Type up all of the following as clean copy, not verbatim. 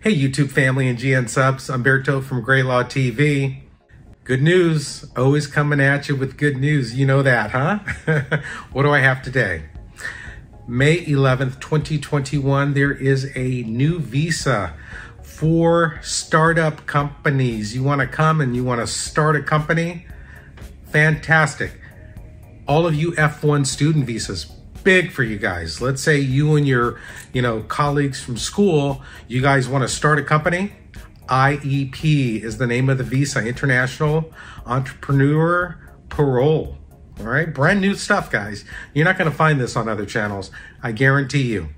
Hey YouTube family and GN subs, Humberto from GrayLaw TV. Good news, always coming at you with good news. You know that, huh? What do I have today? May 11th, 2021, there is a new visa for startup companies. You want to come and you want to start a company? Fantastic. All of you F1 student visas, big for you guys. Let's say you and your, colleagues from school, you guys want to start a company. IEP is the name of the visa, International Entrepreneur Parole. All right, brand new stuff, guys. You're not going to find this on other channels. I guarantee you.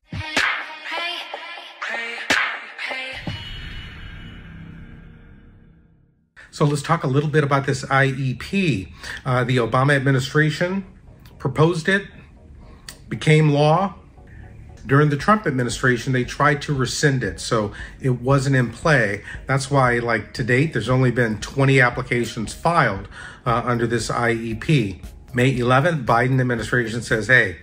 So let's talk a little bit about this IEP. The Obama administration proposed it, became law. During the Trump administration, they tried to rescind it, so it wasn't in play. That's why, to date, there's only been 20 applications filed under this IEP. May 11th, Biden administration says, hey,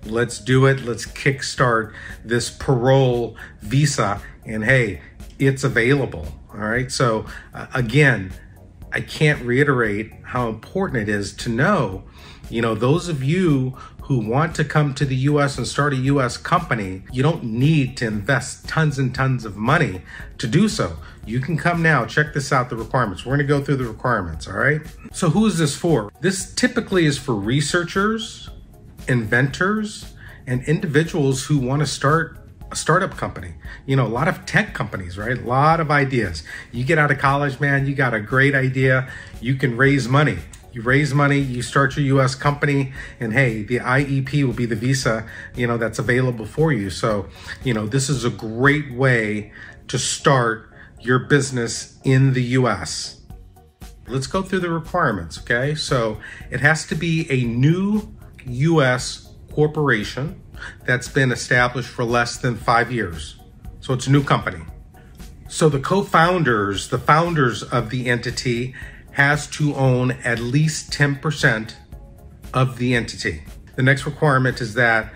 let's do it. Let's kickstart this parole visa, and hey, it's available. All right. So again, I can't reiterate how important it is to know, those of you who want to come to the U.S. and start a U.S. company, you don't need to invest tons and tons of money to do so. You can come now. Check this out, the requirements. We're going to go through the requirements, all right? So who is this for? This typically is for researchers, inventors, and individuals who want to start a startup company. A lot of tech companies, right? A lot of ideas. You get out of college, man, you got a great idea. You can raise money. You raise money, you start your U.S. company, and hey, the IEP will be the visa, that's available for you. So, this is a great way to start your business in the U.S. Let's go through the requirements, okay? So it has to be a new U.S. corporation that's been established for less than 5 years. So it's a new company. So the co-founders, the founders of the entity, has to own at least 10% of the entity. The next requirement is that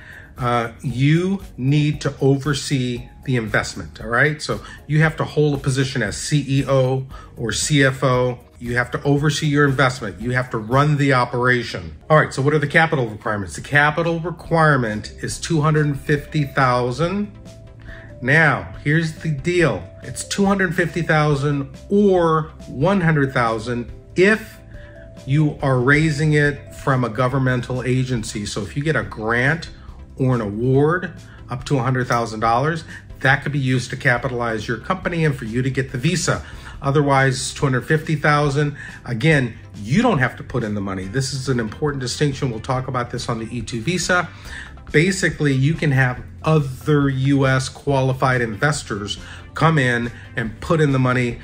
you need to oversee the investment, all right? So you have to hold a position as CEO or CFO. You have to oversee your investment. You have to run the operation. All right, so what are the capital requirements? The capital requirement is $250,000. Now, here's the deal. It's $250,000 or $100,000 if you are raising it from a governmental agency. So if you get a grant or an award up to $100,000, that could be used to capitalize your company and for you to get the visa. Otherwise, $250,000. Again, you don't have to put in the money. This is an important distinction. We'll talk about this on the E2 visa. Basically, you can have other U.S. qualified investors come in and put in the money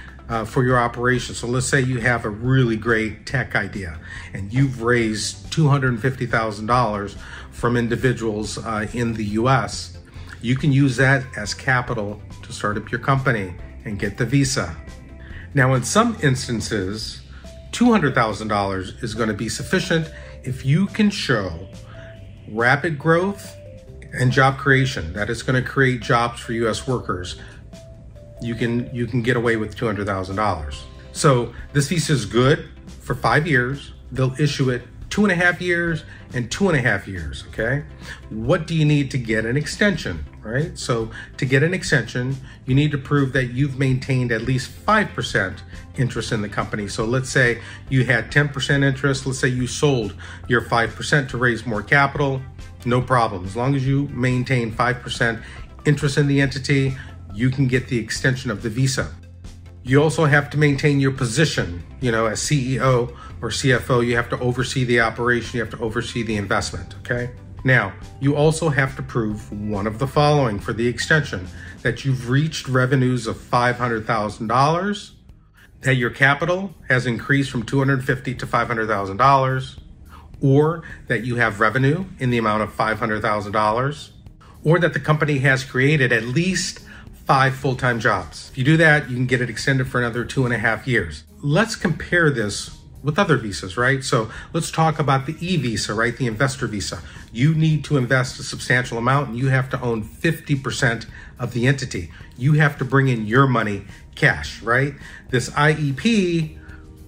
for your operation. So let's say you have a really great tech idea and you've raised $250,000 from individuals in the U.S. You can use that as capital to start up your company and get the visa. Now, in some instances, $200,000 is going to be sufficient if you can show rapid growth and job creation, that is going to create jobs for U.S. workers. You can get away with $200,000. So this visa is good for 5 years. They'll issue it 2.5 years and 2.5 years, okay? What do you need to get an extension, right? So to get an extension, you need to prove that you've maintained at least 5% interest in the company. So let's say you had 10% interest. Let's say you sold your 5% to raise more capital. No problem. As long as you maintain 5% interest in the entity, you can get the extension of the visa. You also have to maintain your position, as CEO or CFO. You have to oversee the operation. You have to oversee the investment, okay? Now, you also have to prove one of the following for the extension: that you've reached revenues of $500,000, that your capital has increased from $250,000 to $500,000, or that you have revenue in the amount of $500,000, or that the company has created at least 5 full-time jobs. If you do that, you can get it extended for another 2.5 years. Let's compare this with other visas, right? So let's talk about the e-visa, right? The investor visa. You need to invest a substantial amount and you have to own 50% of the entity. You have to bring in your money cash, right? This IEP,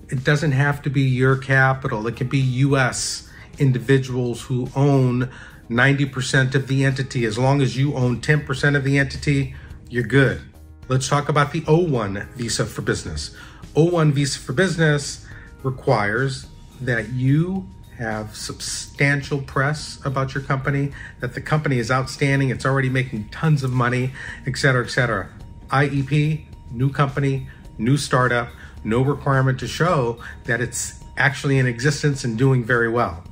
it doesn't have to be your capital. It can be US individuals who own 90% of the entity. As long as you own 10% of the entity, you're good. Let's talk about the O1 visa for business. O1 visa for business requires that you have substantial press about your company, that the company is outstanding, it's already making tons of money, et cetera, et cetera. IEP, new company, new startup, no requirement to show that it's actually in existence and doing very well.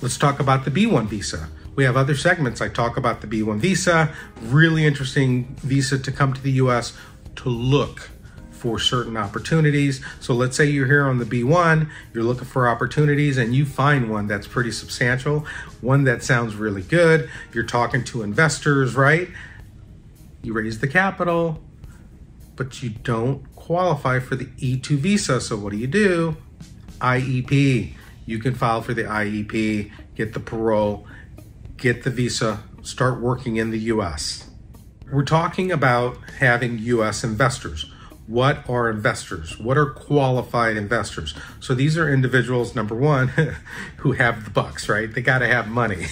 Let's talk about the B1 visa. We have other segments. I talk about the B1 visa, really interesting visa to come to the US to look for certain opportunities. So let's say you're here on the B1, you're looking for opportunities and you find one that's pretty substantial, one that sounds really good. You're talking to investors, right? You raise the capital, but you don't qualify for the E2 visa. So what do? IEP. You can file for the IEP, get the parole, get the visa, start working in the US. We're talking about having US investors. What are investors? What are qualified investors? So these are individuals, number one, who have the bucks, right? They got to have money.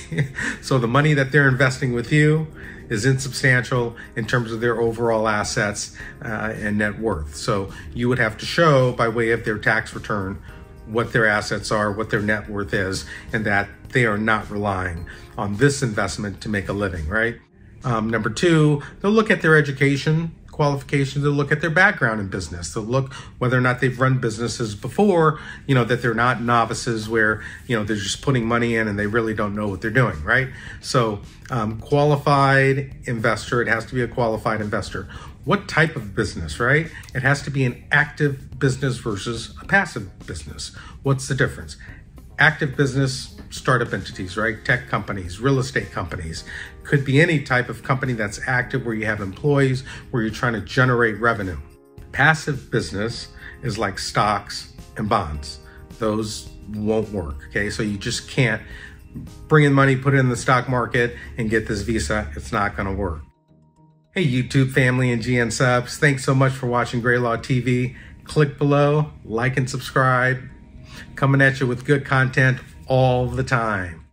So the money that they're investing with you is insubstantial in terms of their overall assets and net worth. So you would have to show by way of their tax return what their assets are, what their net worth is, and that they are not relying on this investment to make a living, right? Number two, they'll look at their education qualifications, they'll look at their background in business, they'll look whether or not they've run businesses before, that they're not novices where, they're just putting money in and they really don't know what they're doing, right? So qualified investor, it has to be a qualified investor. What type of business, right? It has to be an active business versus a passive business. What's the difference? Active business, startup entities, right? Tech companies, real estate companies. Could be any type of company that's active where you have employees, where you're trying to generate revenue. Passive business is like stocks and bonds. Those won't work, okay? So you just can't bring in money, put it in the stock market and get this visa. It's not gonna work. Hey, YouTube family and GN subs, thanks so much for watching GrayLaw TV. Click below, like and subscribe. Coming at you with good content all the time.